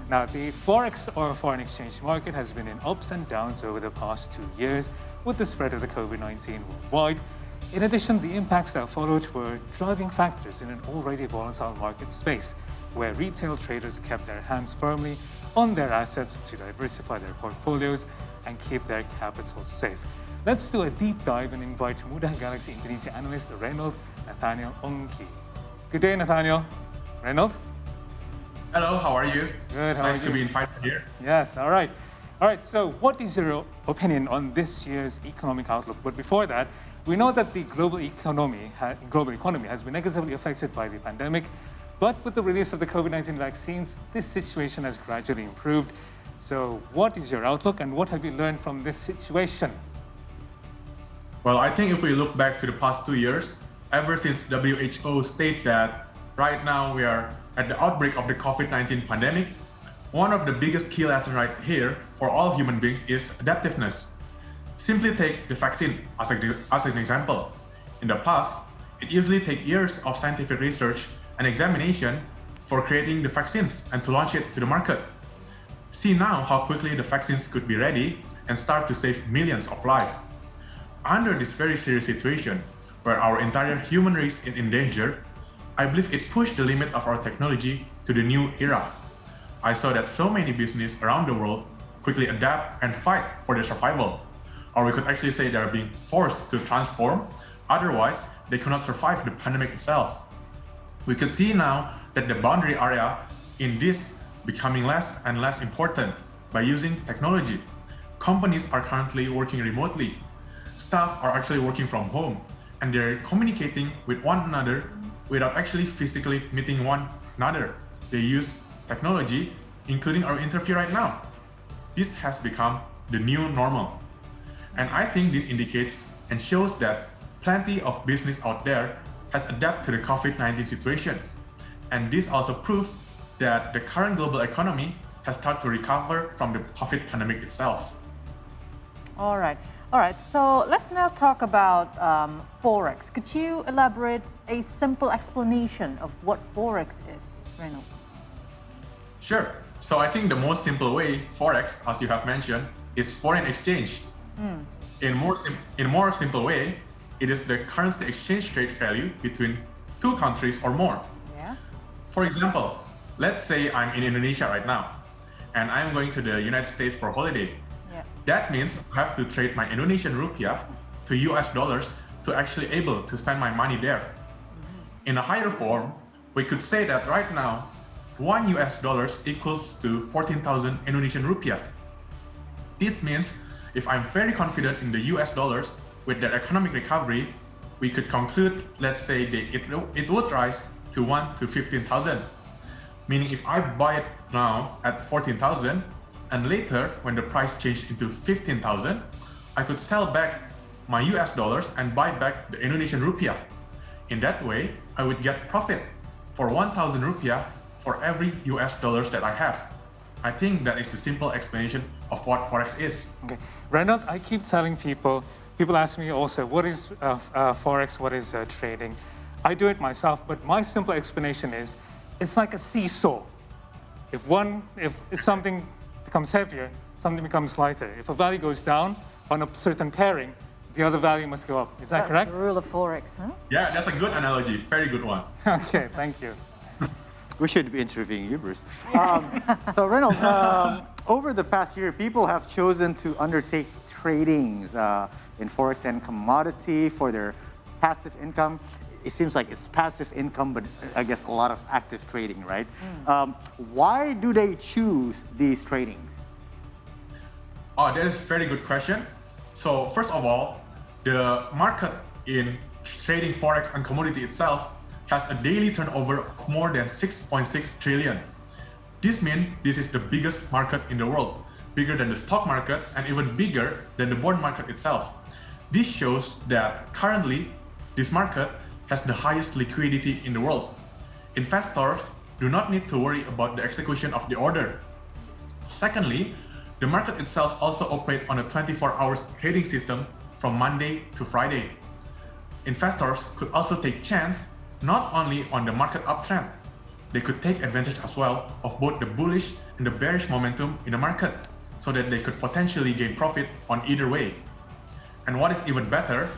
Now, the Forex or foreign exchange market has been in ups and downs over the past 2 years with the spread of the COVID-19 worldwide. In addition, the impacts that followed were driving factors in an already volatile market space, where retail traders kept their hands firmly on their assets to diversify their portfolios and keep their capital safe. Let's do a deep dive and invite Mudah Galaxy Indonesia analyst Reynold, Nathaniel, Ongky. Good day, Nathaniel. Reynold? Hello, how are you? Good, how nice are to you? be invited here. Yes, all right. All right, so what is your opinion on this year's economic outlook? But before that, we know that the global economy has been negatively affected by the pandemic, but with the release of the COVID-19 vaccines, this situation has gradually improved. So what is your outlook and what have you learned from this situation? Well, I think if we look back to the past 2 years, ever since WHO stated that right now we are at the outbreak of the COVID-19 pandemic, one of the biggest key lessons right here for all human beings is adaptiveness. Simply take the vaccine as an example. In the past, it usually takes years of scientific research and examination for creating the vaccines and to launch it to the market. See now how quickly the vaccines could be ready and start to save millions of lives. Under this very serious situation, where our entire human race is in danger, I believe it pushed the limit of our technology to the new era. I saw that so many businesses around the world quickly adapt and fight for their survival. Or we could actually say they are being forced to transform, otherwise they cannot survive the pandemic itself. We could see now that the boundary area in this becoming less and less important by using technology. Companies are currently working remotely. Staff are actually working from home and they're communicating with one another without actually physically meeting one another. They use technology, including our interview right now. This has become the new normal. And I think this indicates and shows that plenty of business out there has adapted to the COVID-19 situation. And this also proves that the current global economy has started to recover from the COVID pandemic itself. All right. So let's now talk about Forex. Could you elaborate a simple explanation of what Forex is, Reynold? Sure. So I think the most simple way, Forex, as you have mentioned, is foreign exchange. In more simple way, it is the currency exchange rate value between two countries or more. Yeah. For example, let's say I'm in Indonesia right now, and I'm going to the United States for holiday. Yeah. That means I have to trade my Indonesian rupiah to US dollars to actually able to spend my money there. In a higher form, we could say that right now, $1 equals to 14,000 Indonesian rupiah. This means if I'm very confident in the US dollars with their economic recovery, we could conclude, let's say it would rise to 1 to 15,000. Meaning if I buy it now at 14,000 and later when the price changed into 15,000, I could sell back my US dollars and buy back the Indonesian rupiah. In that way, I would get profit for 1,000 rupiah for every US dollars that I have. I think that is the simple explanation of what Forex is. Okay. Reynold, I keep telling people ask me also, what is Forex, what is trading? I do it myself, but my simple explanation is, it's like a seesaw. If something becomes heavier, something becomes lighter. If a value goes down on a certain pairing, the other value must go up. Is that correct? That's the rule of Forex, huh? Yeah, that's a good analogy. Very good one. Okay, thank you. We should be interviewing you, Bruce. So Reynold, over the past year, people have chosen to undertake tradings in Forex and commodity for their passive income. It seems like it's passive income, but I guess a lot of active trading, right? Why do they choose these tradings? Oh, that is a very good question. So first of all, the market in trading Forex and commodity itself has a daily turnover of more than 6.6 trillion. This means this is the biggest market in the world, bigger than the stock market and even bigger than the bond market itself. This shows that currently this market has the highest liquidity in the world. Investors do not need to worry about the execution of the order. Secondly, the market itself also operates on a 24-hour trading system from Monday to Friday. Investors could also take chance not only on the market uptrend, they could take advantage as well of both the bullish in the bearish momentum in the market so that they could potentially gain profit on either way. And what is even better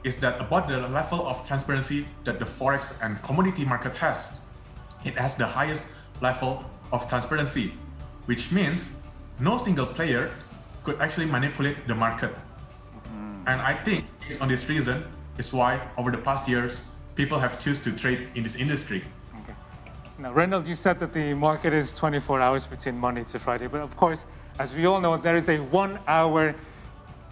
is that about the level of transparency that the Forex and commodity market has. It has the highest level of transparency, which means no single player could actually manipulate the market. And I think based on this reason is why over the past years, people have chosen to trade in this industry. Okay. Now, Reynold, you said that the market is 24 hours between Monday to Friday, but of course, as we all know, there is a 1 hour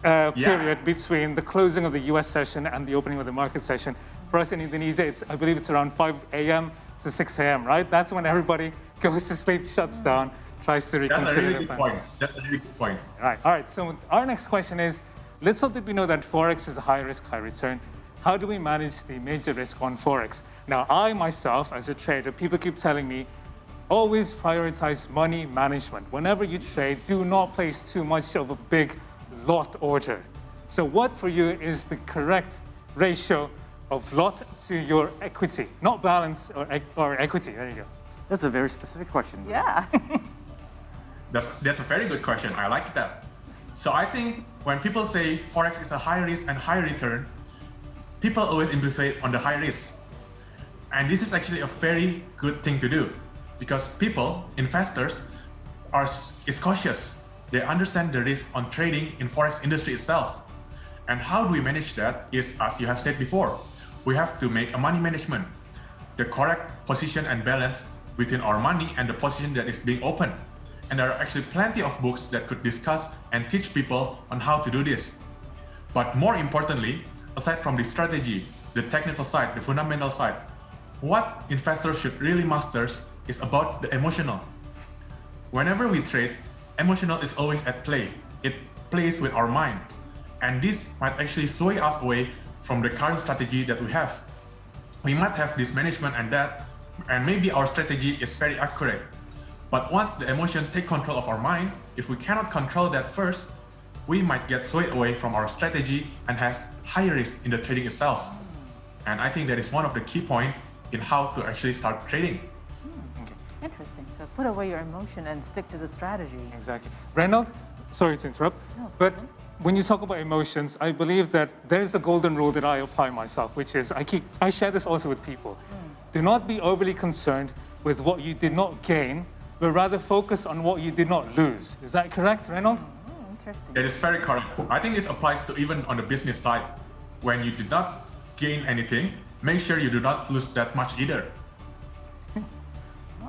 period between the closing of the US session and the opening of the market session. For us in Indonesia, I believe it's around 5 a.m. to 6 a.m., right? That's when everybody goes to sleep, shuts down, tries to reconsider. That's a really good point. That's a really good point. All right. So our next question is, let's hope that we know that Forex is a high risk, high return. How do we manage the major risk on Forex? Now, I myself, as a trader, people keep telling me, always prioritize money management. Whenever you trade, do not place too much of a big lot order. So what for you is the correct ratio of lot to your equity? Not balance or equity. There you go. That's a very specific question. Yeah. That's a very good question. I like that. So I think when people say Forex is a high risk and high return, people always implicate on the high risk. And this is actually a very good thing to do because people, investors, is cautious. They understand the risk on trading in Forex industry itself. And how do we manage that is, as you have said before, we have to make a money management, the correct position and balance between our money and the position that is being opened. And there are actually plenty of books that could discuss and teach people on how to do this. But more importantly, aside from the strategy, the technical side, the fundamental side, what investors should really master is about the emotional. Whenever we trade, emotional is always at play. It plays with our mind. And this might actually sway us away from the current strategy that we have. We might have this management and that, and maybe our strategy is very accurate. But once the emotion take control of our mind, if we cannot control that first, we might get swayed away from our strategy and has higher risk in the trading itself. And I think that is one of the key points in how to actually start trading. Okay. Interesting. So put away your emotion and stick to the strategy. Exactly. Reynold, sorry to interrupt, but when you talk about emotions, I believe that there's the golden rule that I apply myself, which is I share this also with people. Do not be overly concerned with what you did not gain, but rather focus on what you did not lose. Is that correct, Reynold? Interesting. That is very correct. I think this applies to even on the business side. When you did not gain anything, make sure you do not lose that much either.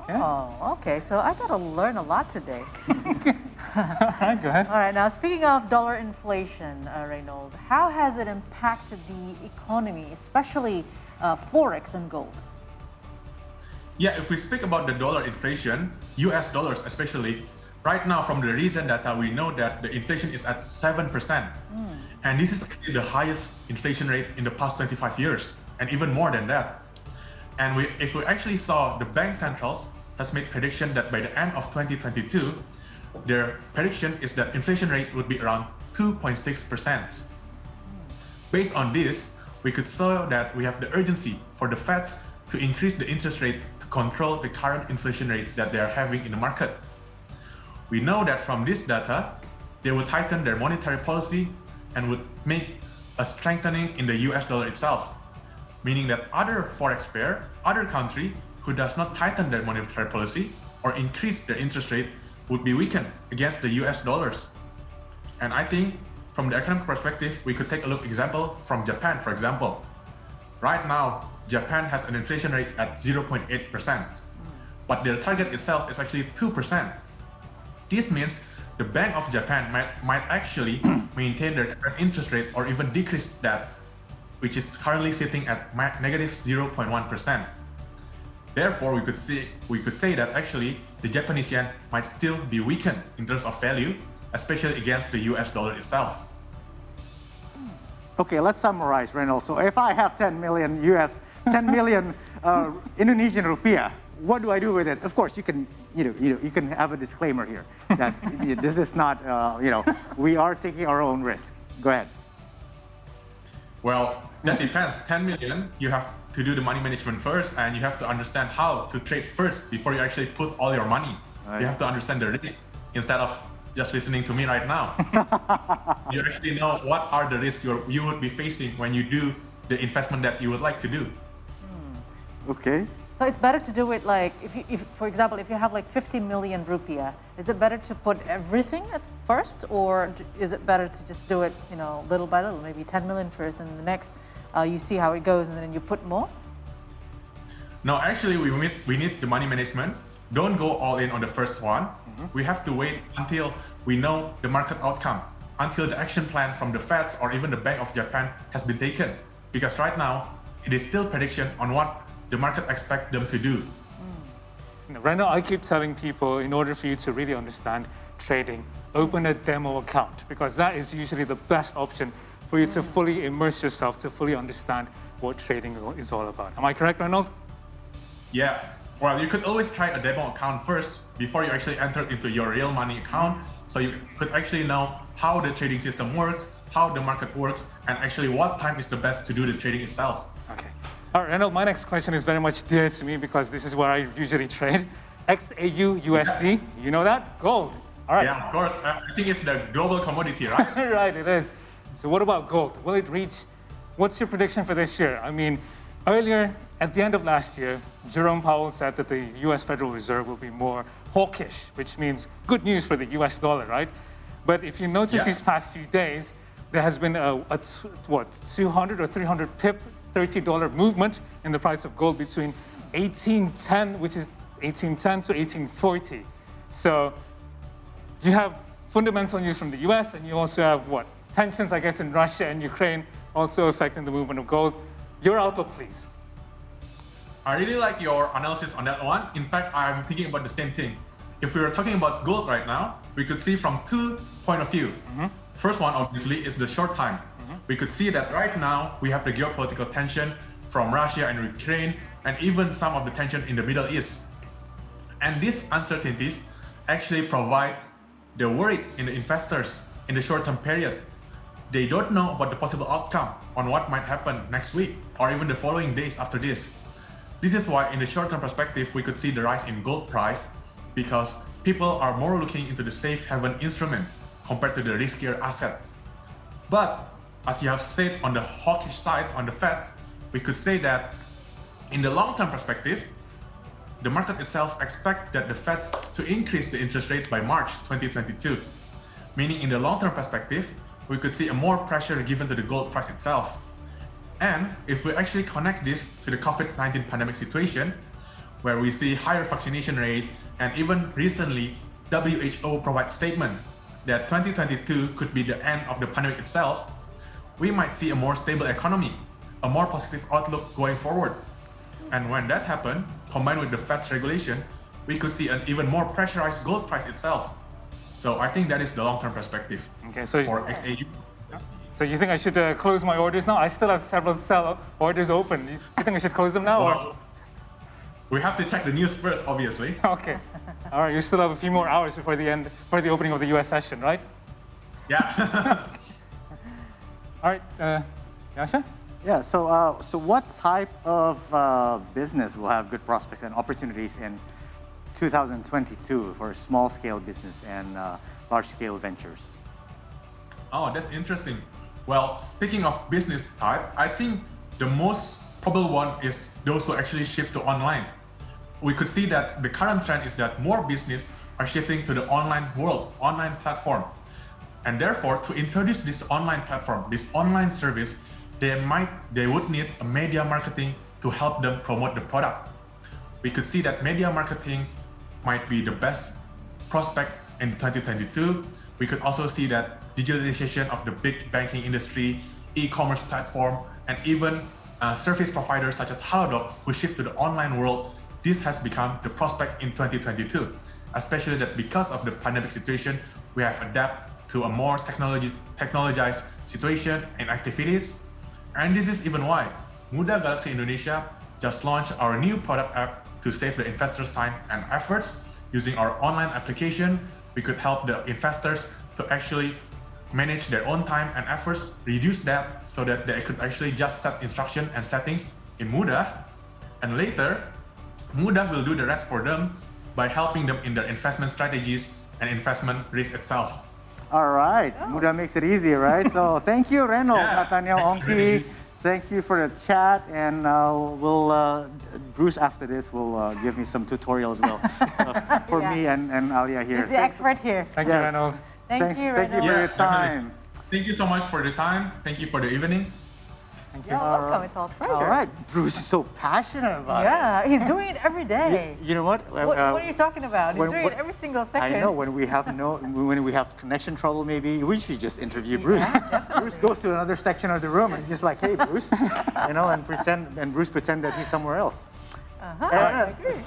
Oh, okay. So I got to learn a lot today. All right, go ahead. All right. Now, speaking of dollar inflation, Reynold, how has it impacted the economy, especially Forex and gold? Yeah, if we speak about the dollar inflation, US dollars especially, right now from the recent data, we know that the inflation is at 7%. And this is actually the highest inflation rate in the past 25 years, and even more than that. And if we actually saw the bank centrals has made prediction that by the end of 2022, their prediction is that inflation rate would be around 2.6%. Based on this, we could show that we have the urgency for the Fed to increase the interest rate to control the current inflation rate that they are having in the market. We know that from this data, they would tighten their monetary policy and would make a strengthening in the US dollar itself, meaning that other Forex pair, other country who does not tighten their monetary policy or increase their interest rate would be weakened against the US dollars. And I think from the economic perspective, we could take a look example from Japan, for example. Right now, Japan has an inflation rate at 0.8%, but their target itself is actually 2%. This means the Bank of Japan might actually maintain their current interest rate or even decrease that, which is currently sitting at negative 0.1%. Therefore, we could say that actually the Japanese yen might still be weakened in terms of value, especially against the US dollar itself. Okay, let's summarize, Reynold. So if I have 10 million Indonesian rupiah, what do I do with it? Of course, you can have a disclaimer here that this is not, we are taking our own risk. Go ahead. Well, that depends. 10 million, you have to do the money management first, and you have to understand how to trade first before you actually put all your money. You have to understand the risk instead of just listening to me right now. You actually know what are the risks you would be facing when you do the investment that you would like to do. Okay. So it's better to do it like, if for example, if you have like 50 million rupiah, is it better to put everything at first, or is it better to just do it, little by little, maybe 10 million first, and the next you see how it goes, and then you put more? No, actually, we need the money management. Don't go all in on the first one. We have to wait until we know the market outcome, until the action plan from the Feds or even the Bank of Japan has been taken. Because right now, it is still prediction on what the market expect them to do. Reynold, I keep telling people, in order for you to really understand trading, open a demo account, because that is usually the best option for you to fully immerse yourself, to fully understand what trading is all about. Am I correct, Reynold? Yeah. Well, you could always try a demo account first before you actually enter into your real money account, so you could actually know how the trading system works, how the market works, and actually what time is the best to do the trading itself. Okay. All right, Reynold, my next question is very much dear to me because this is where I usually trade. XAU USD, you know that? Gold. All right. Yeah, of course. I think it's the global commodity, right? Right, it is. So what about gold? Will it reach, what's your prediction for this year? I mean, earlier, at the end of last year, Jerome Powell said that the US Federal Reserve will be more hawkish, which means good news for the US dollar, right? But if you notice these past few days, there has been a 200 or 300 pip, $30 movement in the price of gold between 1810, which is 1810 to 1840. So you have fundamental news from the US, and you also have tensions, I guess, in Russia and Ukraine also affecting the movement of gold. Your outlook, please. I really like your analysis on that one. In fact, I'm thinking about the same thing. If we were talking about gold right now, we could see from 2 points of view. First one, obviously, is the short time. We could see that right now we have the geopolitical tension from Russia and Ukraine, and even some of the tension in the Middle East. And these uncertainties actually provide the worry in the investors in the short-term period. They don't know about the possible outcome on what might happen next week or even the following days after this. This is why in the short-term perspective, we could see the rise in gold price because people are more looking into the safe haven instrument compared to the riskier assets. But as you have said on the hawkish side, on the Fed, we could say that in the long-term perspective, the market itself expects that the Fed to increase the interest rate by March 2022. Meaning in the long-term perspective, we could see a more pressure given to the gold price itself. And if we actually connect this to the COVID-19 pandemic situation, where we see higher vaccination rate, and even recently, WHO provides statement that 2022 could be the end of the pandemic itself, we might see a more stable economy, a more positive outlook going forward. And when that happens, combined with the Fed's regulation, we could see an even more pressurized gold price itself. So I think that is the long-term perspective for XAU. So you think I should close my orders now? I still have several sell orders open. You think I should close them now? Well, we have to check the news first, obviously. Okay. All right, you still have a few more hours before the opening of the US session, right? Yeah. All right, Yasha? Yeah, so what type of business will have good prospects and opportunities in 2022 for small-scale business and large-scale ventures? Oh, that's interesting. Well, speaking of business type, I think the most probable one is those who actually shift to online. We could see that the current trend is that more business are shifting to the online world, online platform. And therefore, to introduce this online platform, this online service, they would need a media marketing to help them promote the product. We could see that media marketing might be the best prospect in 2022. We could also see that digitalization of the big banking industry, e-commerce platform, and even service providers such as Halodoc who shift to the online world, this has become the prospect in 2022, especially that because of the pandemic situation, we have adapted to a more technologized situation and activities. And this is even why Muda Galaxy Indonesia just launched our new product app to save the investors' time and efforts. Using our online application, we could help the investors to actually manage their own time and efforts, reduce that so that they could actually just set instruction and settings in Muda. And later, Muda will do the rest for them by helping them in their investment strategies and investment risk itself. All right, Muda makes it easy, right? So thank you, Reynold, Yeah, Nathaniel, thank you, Ongky. really. Thank you for the chat, and Bruce after this will give me some tutorials for Yeah. me and Alia here. He's the expert here. Thank you, Yes. Reynold. Thank you, Thank you Reynold. for your definitely. time. Thank you so much for the time. Thank you for the evening. Thank you. You're welcome. It's all pleasure. All right, Bruce is so passionate about it. Yeah, he's doing it every day. You know what? What are you talking about? He's when- doing when- it every single second. I know when we have connection trouble, maybe we should just interview Bruce. Bruce goes to another section of the room and just like, hey, Bruce, and Bruce pretend that he's somewhere else. I agree.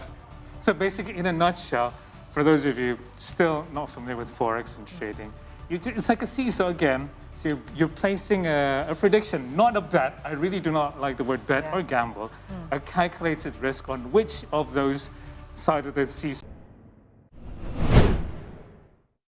So basically, in a nutshell, for those of you still not familiar with Forex and trading, it's like a seesaw again. So you're placing a prediction, not a bet. I really do not like the word bet or gamble. A calculated risk on which of those side of the seesaw